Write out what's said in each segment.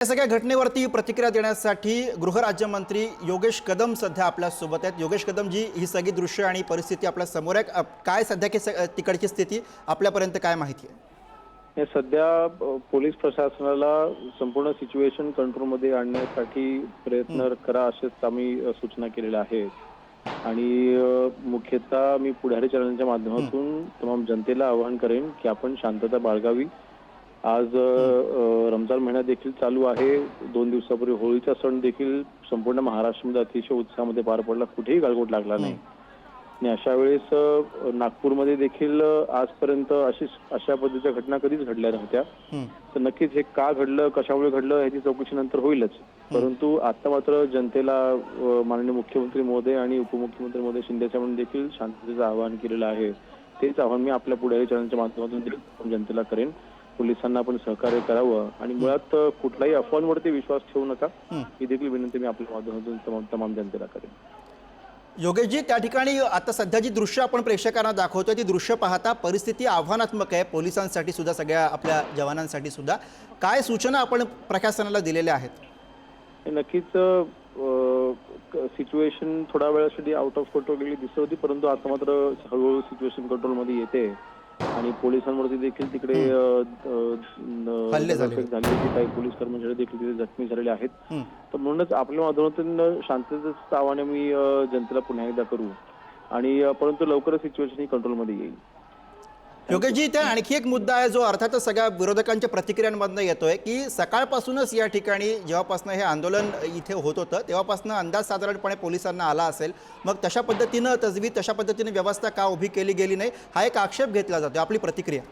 या सगळ्या घटनेवरती प्रतिक्रिया देण्यासाठी गृहराज्यमंत्री योगेश कदम सध्या आपल्या सोबत आहेत। योगेश कदम जी, ही सगळी दृश्य आणि परिस्थिती आपल्या समोर आहे, काय सध्या तिकडची स्थिती आपल्यापर्यंत काय माहिती आहे? हे सध्या पोलीस प्रशासनाला संपूर्ण सिच्युएशन कंट्रोलमध्ये आणण्यासाठी प्रयत्न करा असेच आम्ही सूचना केलेल्या आहेत। आणि मुख्यतः मी पुढारी चॅनलच्या माध्यमातून तमाम जनतेला आवाहन करेन की आपण शांतता बाळगावी। आज रमजान महिना देखील चालू आहे। 2 दिवसापूर्वी होळीचा सण देखील संपूर्ण महाराष्ट्रामध्ये अतिशय उत्साहामध्ये पार पडला, कुठेही गालबोट लागला नाही। आणि अशा वेळेस नागपूरमध्ये देखील आजपर्यंत अशा पद्धतीच्या घटना कधीच घडल्या नव्हत्या। तर नक्कीच हे का घडलं, कशामुळे घडलं याची चौकशी नंतर होईलच। परंतु आता मात्र जनतेला माननीय मुख्यमंत्री महोदय आणि उपमुख्यमंत्री महोदय शिंदे साहेबांनी देखील शांततेचं आवाहन केलेलं आहे। तेच आवाहन मी आपल्या पुढारी चॅनलच्या माध्यमातून जनतेला करेन। पोलिसांना आपण सहकार्य करावं आणि मुळात कुठलाही अफवांवरती विश्वास ठेवू नका, ही देखील विनंती मी आपल्या माध्यमातून तमाम जनतेला करेन। योगेशजी, त्या ठिकाणी आता सध्या जी दृश्य आपण प्रेक्षकांना दाखवतोय ती दृश्य पाहता परिस्थिती आव्हानात्मक आहे, पोलिसांसाठी सुद्धा, सगळ्या आपल्या जवानांसाठी सुद्धा। काय सूचना आपण प्रशासनाला दिलेल्या आहेत? नक्कीच सिच्युएशन थोडा वेळासाठी आउट ऑफ कंट्रोल गेली दिसत होती, परंतु आता मात्र हळूहळू सिच्युएशन कंट्रोलमध्ये येते आणि पोलिसांवरती देखील तिकडे हल्ले झाले, काही पोलीस कर्मचारी देखील तिथे जखमी झालेले आहेत। तर म्हणूनच आपल्या माध्यमातून शांततेचं आवाहन मी जनतेला पुन्हा एकदा करू आणि परंतु लवकरच सिच्युएशन ही कंट्रोलमध्ये येईल। योगेशजी, त्या आणखी एक मुद्दा आहे जो अर्थातच सगळ्या विरोधकांच्या प्रतिक्रियांमधनं येतोय की सकाळपासूनच या ठिकाणी जेव्हापासून हे आंदोलन इथे होत होतं तेव्हापासून अंदाज साधारणपणे पोलिसांना आला असेल, मग तशा पद्धतीनं तजवीज, तशा पद्धतीने व्यवस्था का उभी केली गेली नाही, हा एक आक्षेप घेतला जातो। आपली प्रतिक्रिया?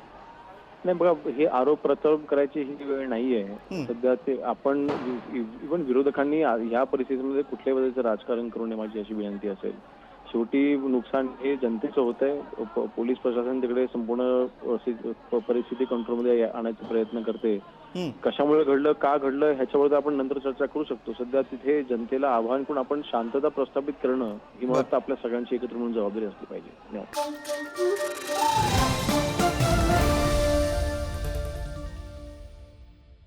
नाही बघा, हे आरोप प्रत्यारोप करायची ही वेळ नाहीये सध्या। ते आपण इव्हन विरोधकांनी या परिस्थितीमध्ये कुठल्याही पद्धतीचं राजकारण करू नये, माझी अशी विनंती असेल। शेवटी नुकसान हे जनतेचं होत आहे। पोलीस प्रशासन तिकडे संपूर्ण परिस्थिती कंट्रोलमध्ये आणायचा प्रयत्न करते। कशामुळे घडलं, का घडलं ह्याच्यावर आपण नंतर चर्चा करू शकतो। सध्या तिथे जनतेला आवाहन करून आपण शांतता प्रस्थापित करणं ही मला आपल्या सगळ्यांची एकत्र म्हणून जबाबदारी असली पाहिजे। धन्यवाद।